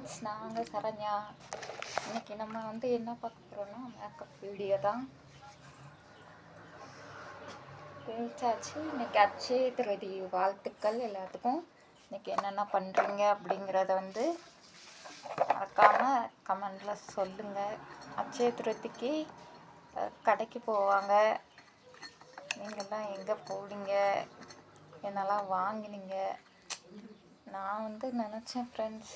Friends, நாங்கள் சரண்யா. இன்றைக்கி நம்ம என்ன பார்க்க போகிறோன்னா மேக்கப் வீடியோ தான். பேச்சாச்சு. இன்றைக்கி அட்சய திருதி வாழ்த்துக்கள் எல்லாத்துக்கும். இன்றைக்கி என்னென்ன பண்ணுறீங்க அப்படிங்கிறத மறக்காமல் கமெண்டில் சொல்லுங்கள். அட்சய திருதிக்கு கடைக்கு போவாங்க. நீங்கள்லாம் எங்கே போவீங்க, என்னெல்லாம் வாங்கினீங்க? நான் நினச்சேன் ஃப்ரெண்ட்ஸ்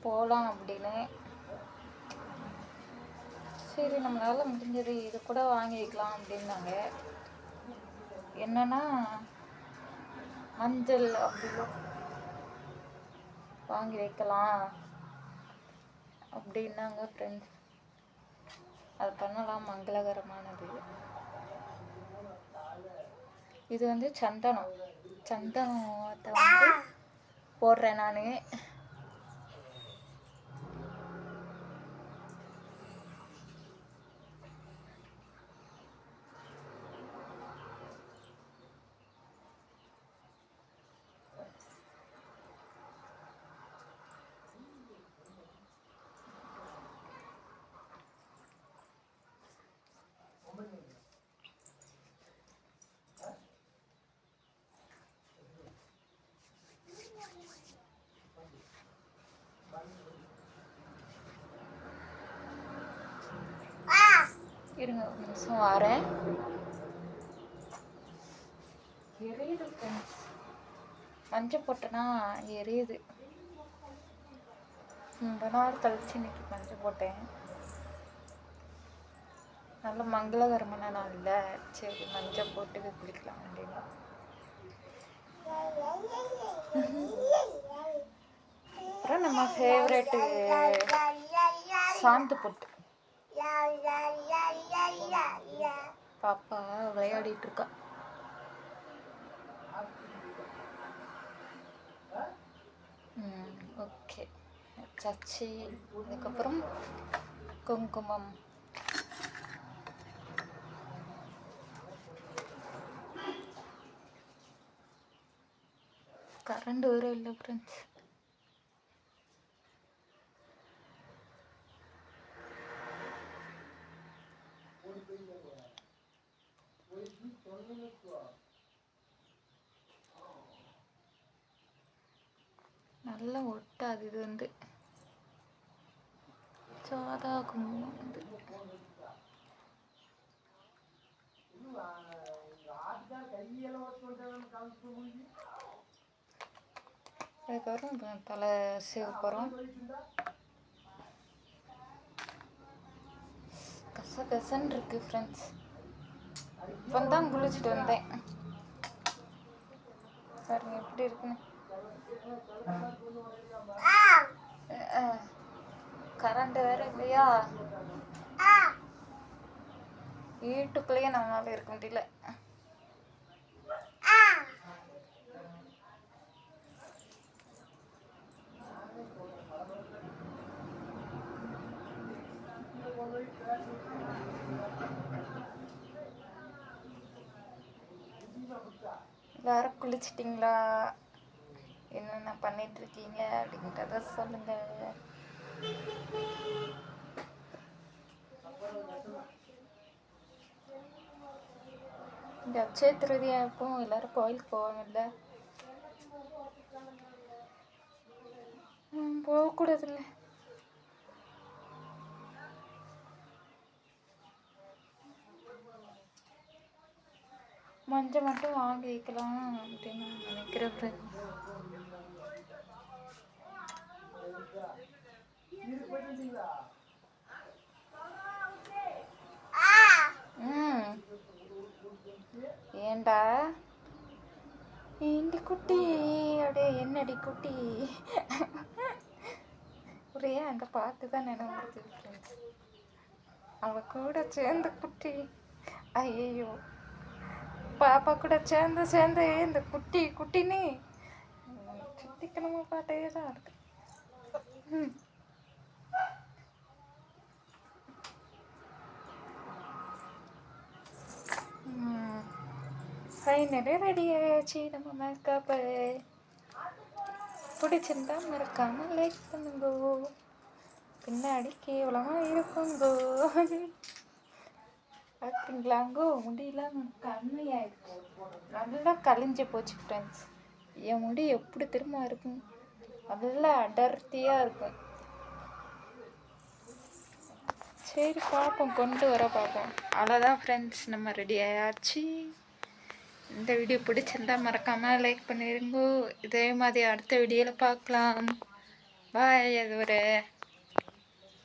போகலாம் அப்படின்னு. சரி, நம்மளால் முடிஞ்சது இது கூட வாங்கி வைக்கலாம் அப்படின்னாங்க. என்னென்னா மஞ்சள் அப்படிலாம் வாங்கி வைக்கலாம் அப்படின்னாங்க ஃப்ரெண்ட்ஸ். அது பண்ணலாம், மங்களகரமானது. இது சந்தனத்தை போடுறேன் நான். இருங்க ஒரு நிமிஷம் வரேன். எரியுது ஃப்ரெண்ட்ஸ், மஞ்சள் போட்டேன்னா எரியுது. ரொம்ப நாள் கழிச்சு இன்னைக்கு மஞ்சள் போட்டேன். நல்ல மங்களகரமான நாளில் சரி மஞ்சள் போட்டு குளிக்கலாம் அப்படின்னு. அப்புறம் நம்ம ஃபேவரெட்டு சாந்து பொட்டு. பாப்பா விளையாடிட்டு இருக்கா. ஓகே, சச்சி. அதுக்கப்புறம் குங்குமம். கரண்ட் வேற இல்லை ஃப்ரெண்ட்ஸ். நல்லா ஒட்டாது. இது சாதா குங்குமம். அதுக்கப்புறம் தலை சிவப்புறம் கசகசன்னு இருக்கு ஃப்ரெண்ட்ஸ். இப்போ தான் குளிச்சுட்டு வந்தேன். பாருங்க எப்படி இருக்குன்னு. கரண்ட் வேற இல்லையா, வீட்டுக்குள்ளேயே நம்மளால இருக்க முடியல. எல்லாரும் குளிச்சிட்டிங்களா, என்னென்ன பண்ணிட்டு இருக்கீங்க அப்படின்றத சொல்லுங்க. இந்த அட்சய திருதியா அப்போ எல்லாரும் கோயிலுக்கு போவாங்கல்ல, போகக்கூடாதுல்ல. மஞ்சள் மட்டும் வாங்கி வைக்கலாம் அப்படின்னு நான் நினைக்கிறேன் ஃப்ரெண்ட்ஸ். ஏண்டா ஏண்டி குட்டி, அப்படியே என்னடி குட்டி, ஒரே அந்த பாட்டு தான் நினைவு ஃப்ரெண்ட்ஸ். அவ கூட சேர்ந்து குட்டி, ஐயோ பாப்பா கூட சேர்ந்து இந்த குட்டி குட்டின்னு சுத்திக்கணுமா பாட்டே தான் இருக்கு. ஃபைனலி ரெடி ஆயாச்சு நம்ம மேக்கப்பு. பிடிச்சிருந்தா மறக்காம லைக் பண்ணுங்கோ. பின்னாடி கேவலமாக இருக்குங்கோ. பார்த்தீங்களாங்கோ முடியெல்லாம் கம்மியாயிடுச்சு, நல்லா கழிஞ்சு போச்சு ஃப்ரெண்ட்ஸ். என் முடி எப்படி திரும்ப இருக்கும், நல்லா அடர்த்தியாக இருக்கும். சரி பார்ப்போம், கொண்டு வர பார்ப்போம். அவ்வளோதான் ஃப்ரெண்ட்ஸ், நம்ம ரெடி ஆயாச்சு. இந்த வீடியோ பிடிச்சிருந்தா மறக்காமல் லைக் பண்ணிடுங்கோ. இதே மாதிரி அடுத்த வீடியோவில் பார்க்கலாம். பாய். அது ஒரு